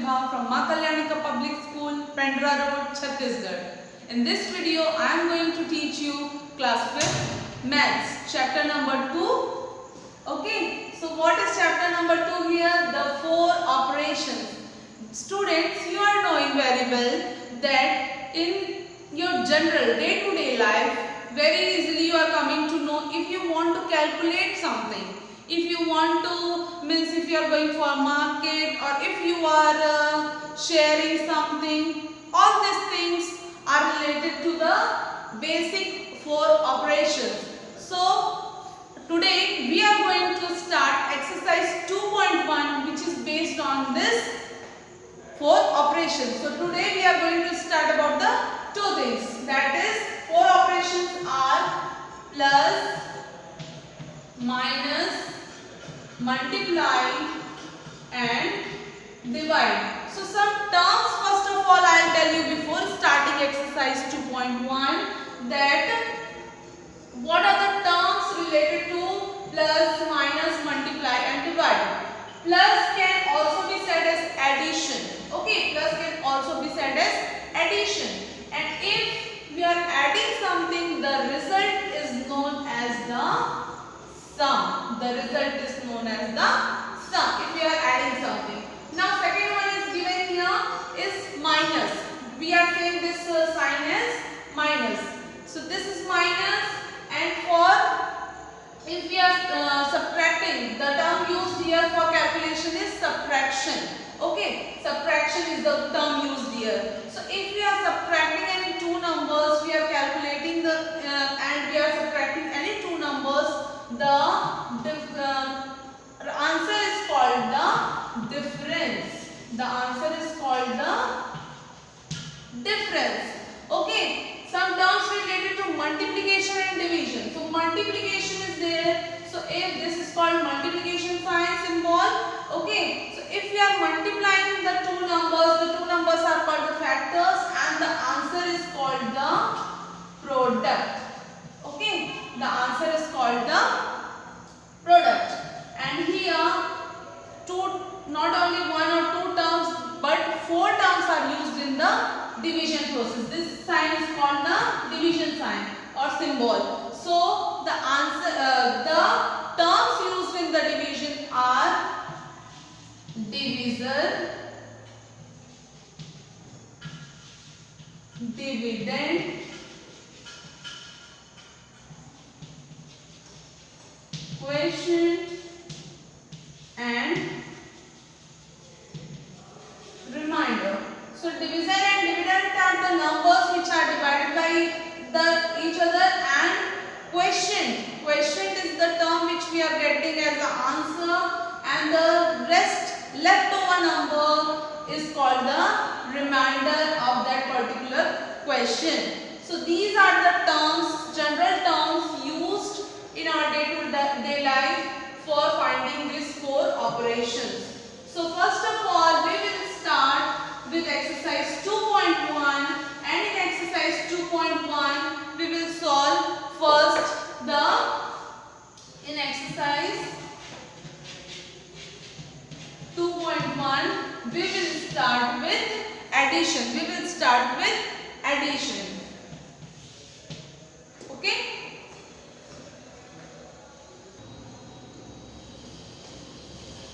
Shubha from Ma Kalyanika Public School, Pendra Road, Chhattisgarh. In this video, I am going to teach you class 5th Maths, chapter number 2. Okay, so what is chapter number 2 here? The 4 operations. Students, you are knowing very well that in your general day-to-day life, very easily you are coming to know if you want to calculate something. If you want to, means if you are going for a market or if you are sharing something, all these things are related to the basic 4 operations. So today we are going to start exercise 2.1, which is based on this 4 operations. So today we are going to start about the 2 things, that is 4 operations are plus, minus, multiply and divide. So some terms first of all I will tell you before starting exercise 2.1, that what are the terms related to plus, minus, multiply and divide. Plus can also be said as addition. Okay, plus can also be said as addition. And if we are adding something, the result is known as the sum. The result is known as the sum if we are adding something. Now second one is given here is minus. We are saying this sign as minus. So this is minus, and for if we are subtracting, the term used here for calculation is subtraction. Okay, subtraction is the term used here. So if we are subtracting any two numbers, we are calculating the and we are subtracting any two numbers, the answer is called the difference. The answer is called the difference. Okay, some terms related to multiplication and division. So multiplication is there. So if this is called multiplication sign symbol. Okay, so if we are multiplying the two numbers are called the factors and the answer is called the product. Okay, the answer is called the product. And here not only one or two terms but 4 terms are used in the division process. This sign is called the division sign or symbol. So the answer, the terms used in the division are divisor, dividend, quotient and remainder. So divisor and dividend are the numbers which are divided by each other, and quotient. Quotient is the term which we are getting as the answer, and the rest leftover number is called the remainder of that particular quotient. So these are the terms, general terms used in our day-to-day life for finding these 4 operations. So first of all, we will start with exercise 2.1, and in exercise 2.1 we will solve first in exercise 2.1 we will start with addition. We will start with addition. Okay.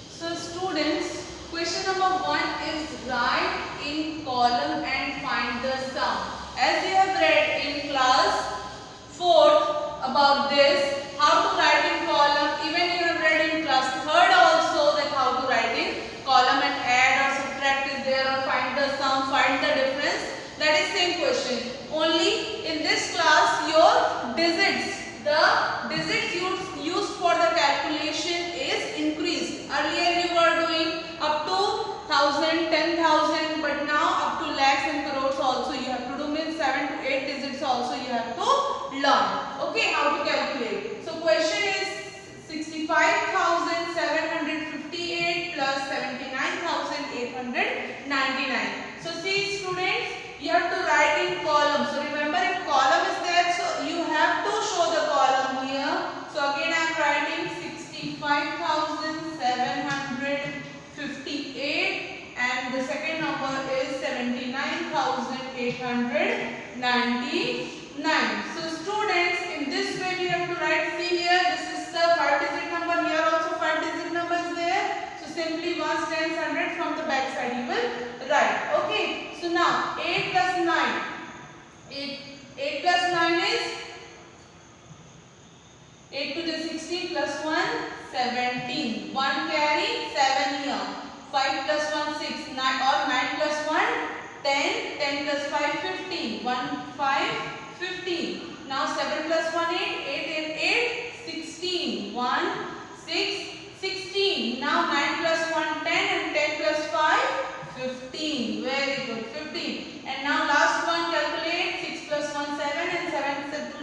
So students, question number 1 is write in column and find the sum. As you have read in class 4th about this, how to write in column, even you have read in class 3rd also that how to write in column and add or subtract is there, or find the sum, find the difference. That is same question. Only in this class your digits, the digits used for the calculation is increased. Earlier you were doing up to 1000, 10,000, but now up to lakhs and crores also you have to do, means 7 to 8 digits also you have to learn. Okay, how to calculate. So question is 65,758 plus 79,899. So see students, you have to write in column. So remember, if column is there, so you have to show the column here. So again I am writing 65,758 and the second 899. So students, in this way we have to write. See here, this is the 5-digit number. Here also 5-digit number is there. So simply once times 100 from the back side you will write. Okay. So now 8 plus 9. 8 plus 9 is 8 to the 16 plus 1 17. 1 carry 7 here. 5 plus 1 6. 9 or 9 plus 1 10. 10 plus 5 15. 1 5 15. Now 7 plus 1 8. 8 and 8 16. 1 6 16. Now 9 plus 1 10 and 10 plus 5 15. Very good. 15. And now last one calculate. 6 plus 1 7 and 7 is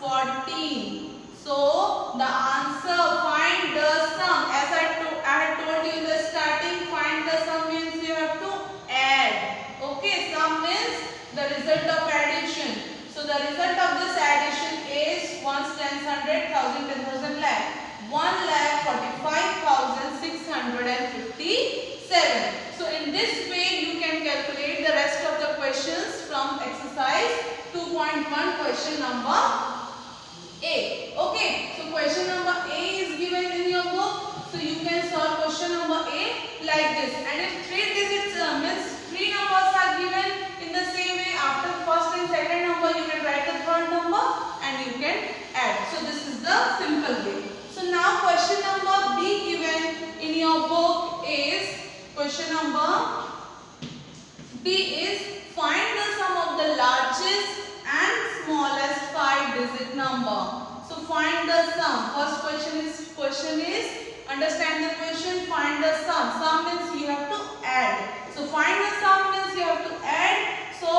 14. So the answer, find the sum. As I had told you in the starting, find the sum means you have to add. Okay, sum means the result of addition. So the result of this addition is 1 tens 100 1000 10,000 lakh. 1,45,657. So in this way you can calculate the rest of the questions from exercise 2.1 question number A. Okay, so question number A is given in your book. So you can solve question number A like this. And if 3 digits means 3 numbers are given in the same way, after first and second number you can write the third number and you can add. So this is the simple way. So now question number B given in your book is question number B is find the sum of the largest and smallest 5-digit number. So find the sum. First question is understand the question, find the sum. Sum means you have to add. So find the sum means you have to add. So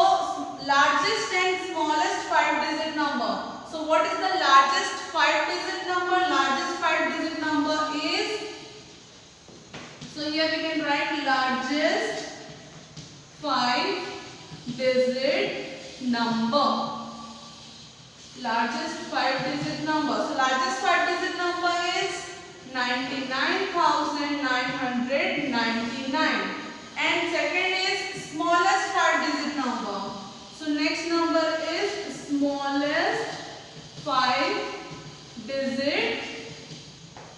largest and smallest 5-digit number. So what is the largest 5-digit number? Largest 5-digit number is, so here we can write largest 5-digit number. Largest 5-digit number. So largest 5-digit number is 99,999. And second is smallest 5-digit number. So next number is smallest 5-digit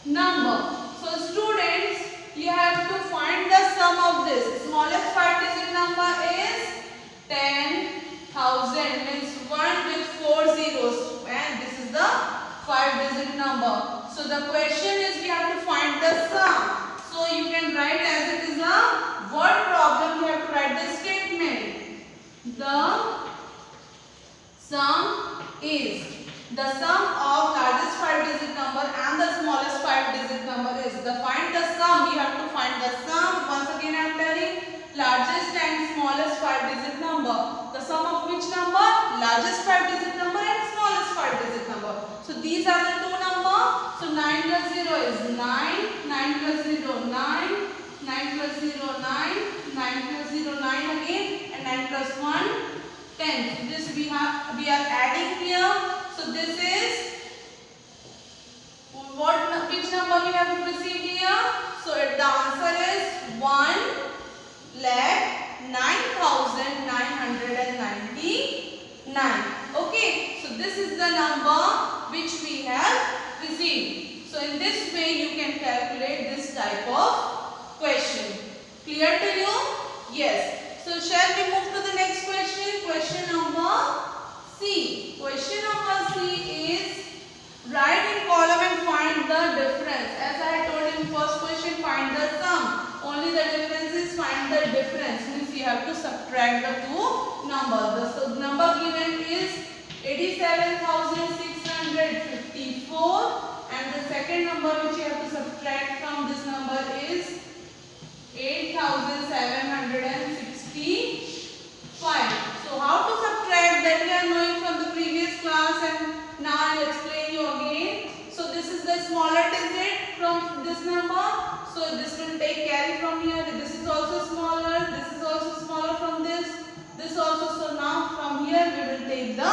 number. So students, you have to find the sum of this. Smallest 5-digit number is 10,000, means 1 with 4 zeros, and this is the 5-digit number. So the question is we have to find the sum. So you can write as it is a word problem, you have to write the statement. The sum is, the sum of largest 5-digit number and the smallest 5-digit number is, the find the sum, you have to find the sum. Once again I am telling, largest and smallest 5-digit number. The sum of which number? Largest 5-digit number and smallest 5-digit number. So these are the two numbers. So 9 plus 0 is 9, 9 plus 0 9, 9 plus 0 9, 9 plus 0 9 again, and 9 plus 1 10. This we are adding here. So this is which number we have received here? So the answer is 1,09,999. Okay, so this is the number which we have received. So in this way you can calculate this type of question. Clear to you? Yes. So shall we move to the next question? Question number C. Question number C is write in column and find the difference. As I told you in first question, find the sum. Only the difference is find the difference. Means you have to subtract the two numbers. The number given is 87,654, and the second number which you have to subtract from this number is 8,765. So how to subtract, that we are knowing from the previous class, and now I will explain you again. So this is the smaller digit from this number. So this will take carry from here. This is also smaller. This is also smaller from this. This also. So now from here we will take the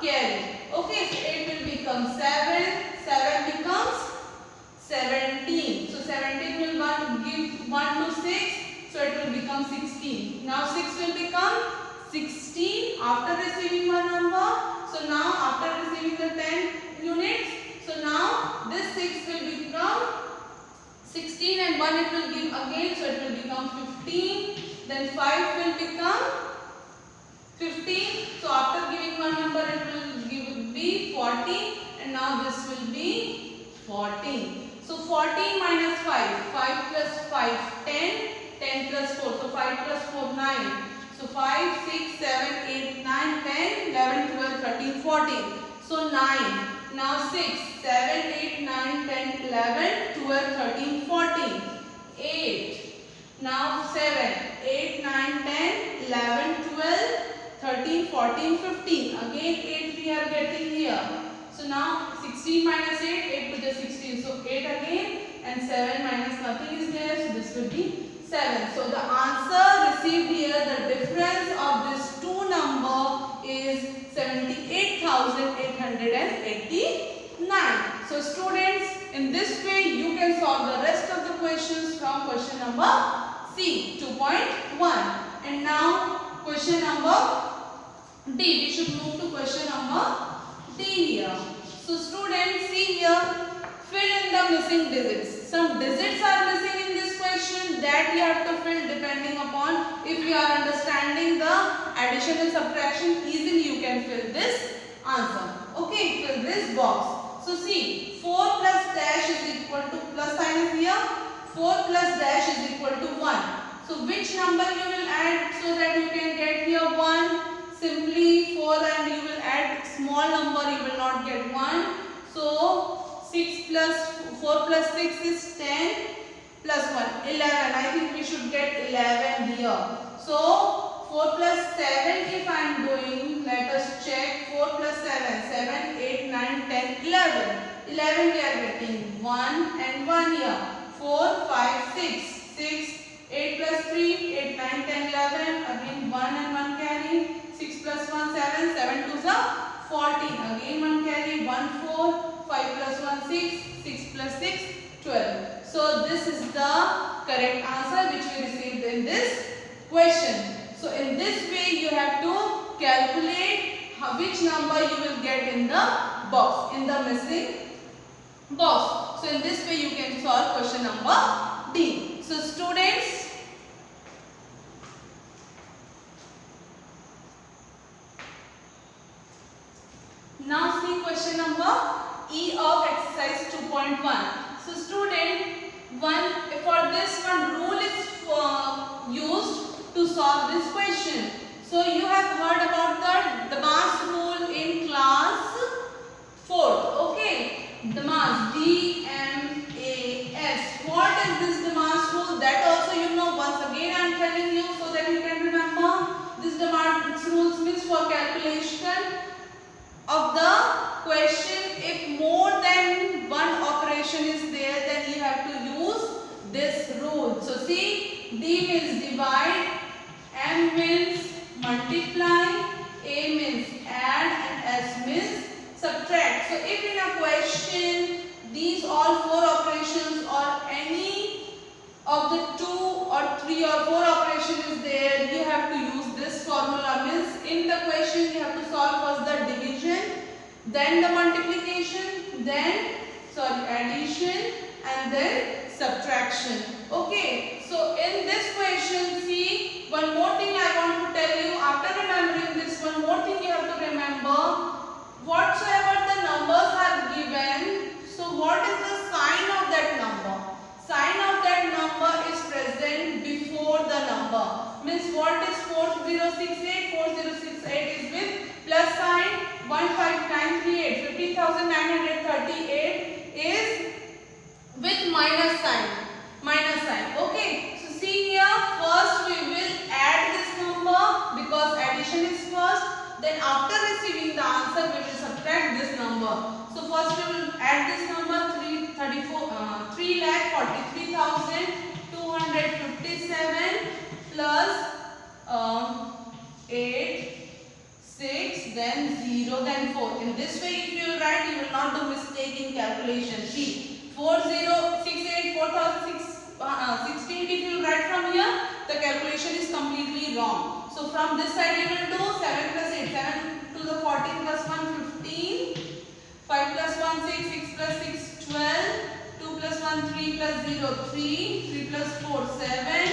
carry. Okay. So 8 will become 7. 7 becomes 17. So 17 will give 1 to 6. So it will become 16. Now 6 will become 16 after receiving one number. So now after receiving the 10 units, so now this 6 will become 16 and 1 it will give again, so it will become 15. Then 5 will become 15. So after giving one number it will be 14 and now this will be 14. So 14 minus 5, 5 plus 5, 10, 10 plus 4, so 5 plus 4, 9. So 5, 6, 7, 8, 9, 10, 11, 12, 13, 14. So 9. Now 6, 7, 8, 9, 10, 11, 12, 13, 14. 8. Now 7, 8, 9, 10, 11, 12, 13, 14, 15. Again 8 we are getting here. So now 16 minus 8, 8 to the 16. So 8 again and 7 minus nothing is there. So this will be 7. So the answer received here, the difference of this two number is 78,889. So students, in this way you can solve the rest of the questions from question number C 2.1. And now question number D. We should move to question number D here. So students, see here, fill in the missing digits. Some digits are missing in this question that you have to fill depending upon if you are understanding the addition and subtraction. Easily you can fill this answer. Okay, fill this box. So see, 4 plus dash is equal to, plus sign is here, 4 plus dash is equal to 1. So which number you will add so that you can get here 1? Simply 4 and you will add small number, you will not get 1. So 6 plus 4 plus 6 is 10 plus 1, 11. I think we should get 11 here. So 4 plus 7 if I am doing, let us check. 4 plus 7, 7, 8, 9, 10, 11. 11 we are getting 1 and 1 here. 4, 5, 6, 6, 8 plus 3, 8, 9, 10, 11. Again 1 and 1 carry. 6 plus 1, 7, 7 to the 14. Again 1 carry, 1, 4, 5 plus 1, 6, 6 plus 6, 12. So this is the correct answer which we received in this question. So in this way you have to calculate which number you will get in the box, in the missing box. So in this way you can solve question number D. So students, now see question number E of exercise 2.1. So student, for this one rule is used to solve this question. So you have heard about the Damas rule in class 4th. Okay, Damas, D-M-A-S. What is this Damas rule? That also you know. Once again I am telling you so that you can remember. This Damas rules means for calculation of the question, if more than one operation is there, then you have to use this rule. So see, D means divide, M means multiply, A means add, and S means subtract. So if in a question these all 4 operations or any of the 2 or 3 or 4 operation is there, you have to use this formula. Means in the question you have to solve first the division, then the multiplication, then addition, and then subtraction. Okay, so in this question, see, one more thing I want to tell you. After remembering this, one more thing you have to remember. Whatsoever the numbers are given, so what is the sign of that number? Sign of that number is present before the number. Means what is 4068? 4068 is with plus sign. 15938, 50,938 is with minus sign. Okay, so see here, first we will add this number because addition is first. Then after receiving the answer, we will subtract this number. So first we will add this number 3,43,257 plus 8. 6, then 0, then 4. In this way if you will write, you will not do mistake in calculation. See, 4068, 4016, if you will write from here, the calculation is completely wrong. So from this side you will do 7 plus 8, 7 to the 14 plus 1, 15. 5 plus 1, 6, 6 plus 6, 12. 2 plus 1, 3 plus 0, 3. 3 plus 4, 7.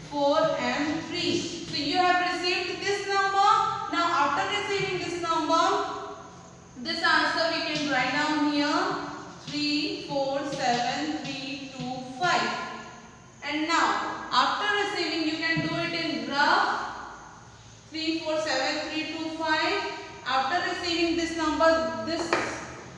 4 and 3. So you have received this number. Now after receiving this number, this answer we can write down here 3, 4, 7, 3, 2, 5. And now after receiving you can do it in graph 3, 4, 7, 3, 2, 5. After receiving this number, this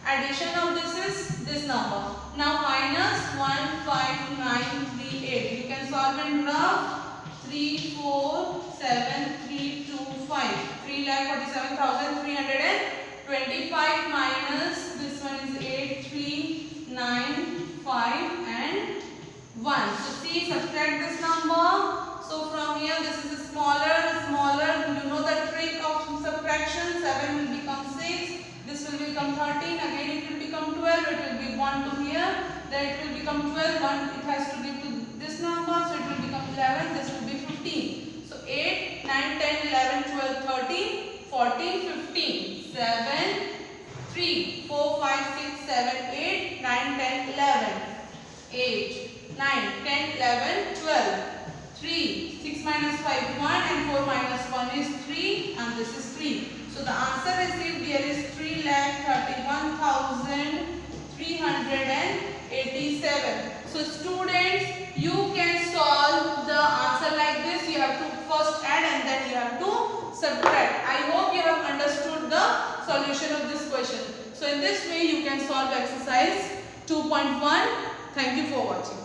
addition of this is this number. Now minus 1, 5, 9, 3, 8. You can solve in graph 3, 4, 7, 3, 2, 5. 3,47,325 minus this one is 8, 3, 9, 5 and 1. So see, subtract this number. So from here this is smaller. You know the trick of subtraction. 7 will become 6. This will become 13. Again it will become 12. It will be 1 to here. Then it will become 12. 1 it has to be to this number. So it will become 11. This will be 15. So 8, 9, 10, 11, 12, 13, 14, 15. 7, 3, 4, 5, 6, 7, 8, 9, 10, 11. 8, 9, 10, 11, 12. 3, 6 minus 5, 1 and 4 minus 1 is 3 and this is 3. So the answer received here is 3,31,387. So students, you can solve the answer like this. You have to first add and then you have to subtract. I hope you have understood the solution of this question. So in this way you can solve exercise 2.1. Thank you for watching.